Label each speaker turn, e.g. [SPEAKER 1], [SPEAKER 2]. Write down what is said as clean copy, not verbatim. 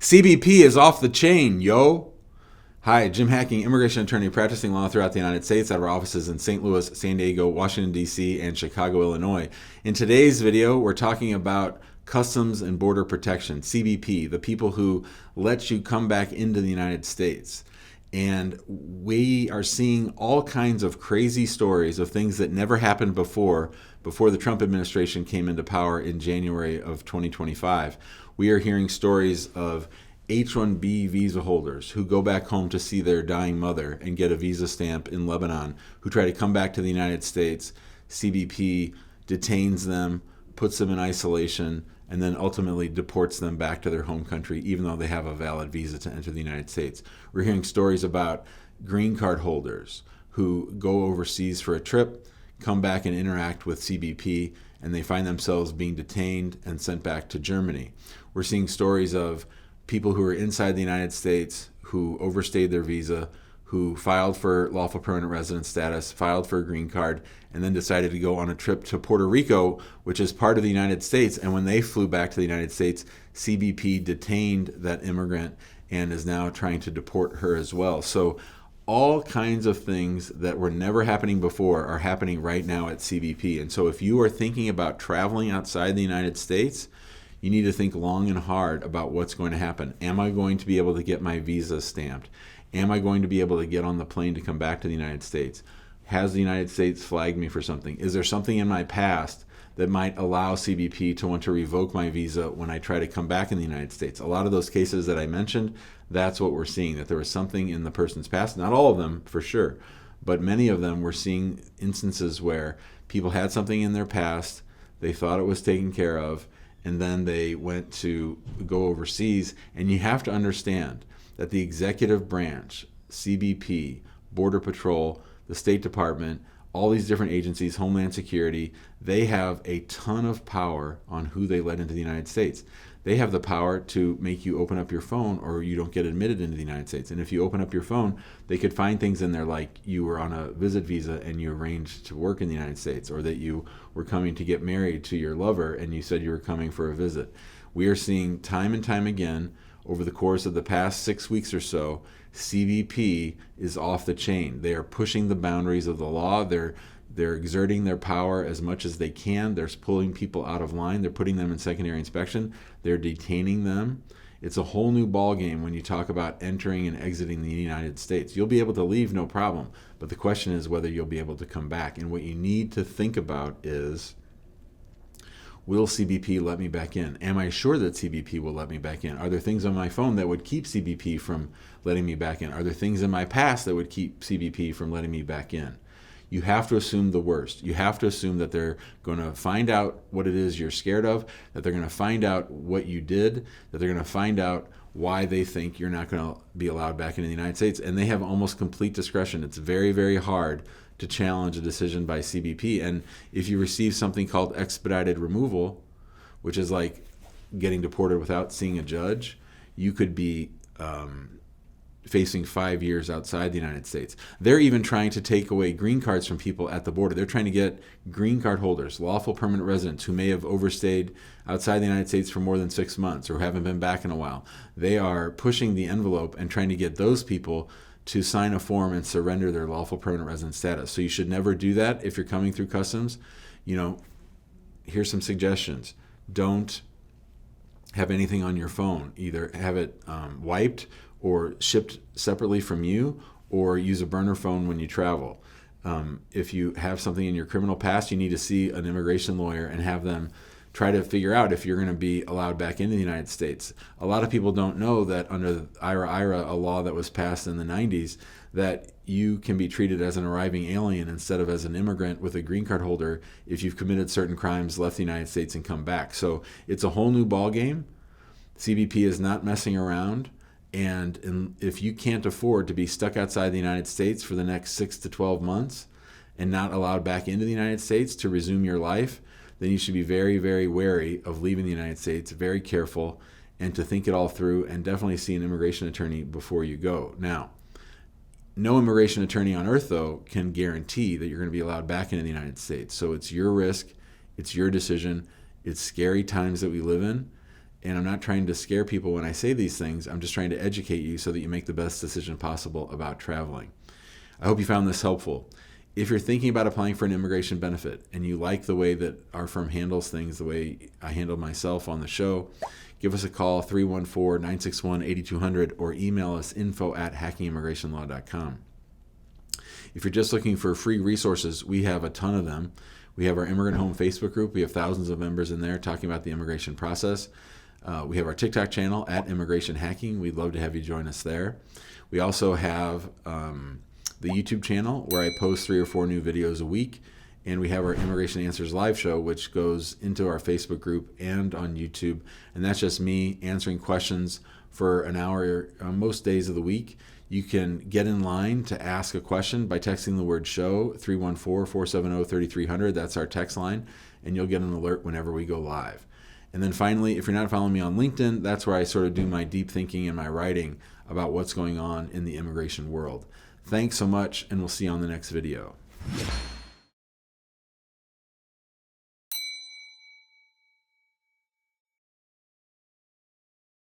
[SPEAKER 1] CBP is off the chain, yo. Hi, Jim Hacking, immigration attorney practicing law throughout the United States at our offices in St. Louis, San Diego, Washington, D.C., and Chicago, Illinois. In today's video, we're talking about Customs and Border Protection, CBP, the people who let you come back into the United States. And we are seeing all kinds of crazy stories of things that never happened before the Trump administration came into power in January of 2025. We are hearing stories of H-1B visa holders who go back home to see their dying mother and get a visa stamp in Lebanon, who try to come back to the United States. CBP detains them, puts them in isolation, and then ultimately deports them back to their home country, even though they have a valid visa to enter the United States. We're hearing stories about green card holders who go overseas for a trip, come back and interact with CBP, and they find themselves being detained and sent back to Germany. We're seeing stories of people who are inside the United States who overstayed their visa, who filed for lawful permanent resident status, filed for a green card, and then decided to go on a trip to Puerto Rico, which is part of the United States. And when they flew back to the United States, CBP detained that immigrant and is now trying to deport her as well. So all kinds of things that were never happening before are happening right now at CBP. And so if you are thinking about traveling outside the United States, you need to think long and hard about what's going to happen. Am I going to be able to get my visa stamped? Am I going to be able to get on the plane to come back to the United States? Has the United States flagged me for something? Is there something in my past that might allow CBP to want to revoke my visa when I try to come back in the United States? A lot of those cases that I mentioned, that's what we're seeing, that there was something in the person's past. Not all of them, for sure, but many of them, we're seeing instances where people had something in their past, they thought it was taken care of, and then they went to go overseas. And you have to understand that the executive branch, CBP, Border Patrol, the State Department, all these different agencies, Homeland Security, they have a ton of power on who they let into the United States. They have the power to make you open up your phone or you don't get admitted into the United States. And if you open up your phone, they could find things in there like you were on a visit visa and you arranged to work in the United States, or that you were coming to get married to your lover and you said you were coming for a visit. We are seeing time and time again over the course of the past 6 weeks or so, CBP is off the chain. They are pushing the boundaries of the law. They're exerting their power as much as they can. They're pulling people out of line. They're putting them in secondary inspection. They're detaining them. It's a whole new ballgame when you talk about entering and exiting the United States. You'll be able to leave, no problem. But the question is whether you'll be able to come back. And what you need to think about is, will CBP let me back in? Am I sure that CBP will let me back in? Are there things on my phone that would keep CBP from letting me back in? Are there things in my past that would keep CBP from letting me back in? You have to assume the worst. You have to assume that they're going to find out what it is you're scared of, that they're going to find out what you did, that they're going to find out why they think you're not going to be allowed back into the United States. And they have almost complete discretion. It's very, very hard to challenge a decision by CBP. And if you receive something called expedited removal, which is like getting deported without seeing a judge, you could be facing 5 years outside the United States. They're even trying to take away green cards from people at the border. They're trying to get green card holders, lawful permanent residents who may have overstayed outside the United States for more than 6 months or haven't been back in a while. They are pushing the envelope and trying to get those people to sign a form and surrender their lawful permanent resident status. So you should never do that if you're coming through customs. Here's some suggestions. Don't have anything on your phone. Either have it wiped or shipped separately from you, or use a burner phone when you travel. If you have something in your criminal past, you need to see an immigration lawyer and have them try to figure out if you're going to be allowed back into the United States. A lot of people don't know that under the IRA, a law that was passed in the 90s, that you can be treated as an arriving alien instead of as an immigrant with a green card holder if you've committed certain crimes, left the United States, and come back. So it's a whole new ballgame. CBP is not messing around. And if you can't afford to be stuck outside the United States for the next 6 to 12 months and not allowed back into the United States to resume your life, then you should be very, very wary of leaving the United States, very careful, and to think it all through, and definitely see an immigration attorney before you go. Now, no immigration attorney on earth, though, can guarantee that you're going to be allowed back into the United States. So it's your risk, it's your decision, it's scary times that we live in, And I'm not trying to scare people when I say these things. I'm just trying to educate you so that you make the best decision possible about traveling. I hope you found this helpful. If you're thinking about applying for an immigration benefit and you like the way that our firm handles things, the way I handle myself on the show, give us a call, 314-961-8200, or email us info@hackingimmigrationlaw.com. If you're just looking for free resources, we have a ton of them. We have our Immigrant Home Facebook group. We have thousands of members in there talking about the immigration process. We have our TikTok channel @ImmigrationHacking. We'd love to have you join us there. We also have the YouTube channel where I post 3 or 4 new videos a week. And we have our Immigration Answers live show, which goes into our Facebook group and on YouTube. And that's just me answering questions for an hour most days of the week. You can get in line to ask a question by texting the word show, 314-470-3300. That's our text line, and you'll get an alert whenever we go live. And then finally, if you're not following me on LinkedIn, that's where I sort of do my deep thinking and my writing about what's going on in the immigration world. Thanks so much, and we'll see you on the next video.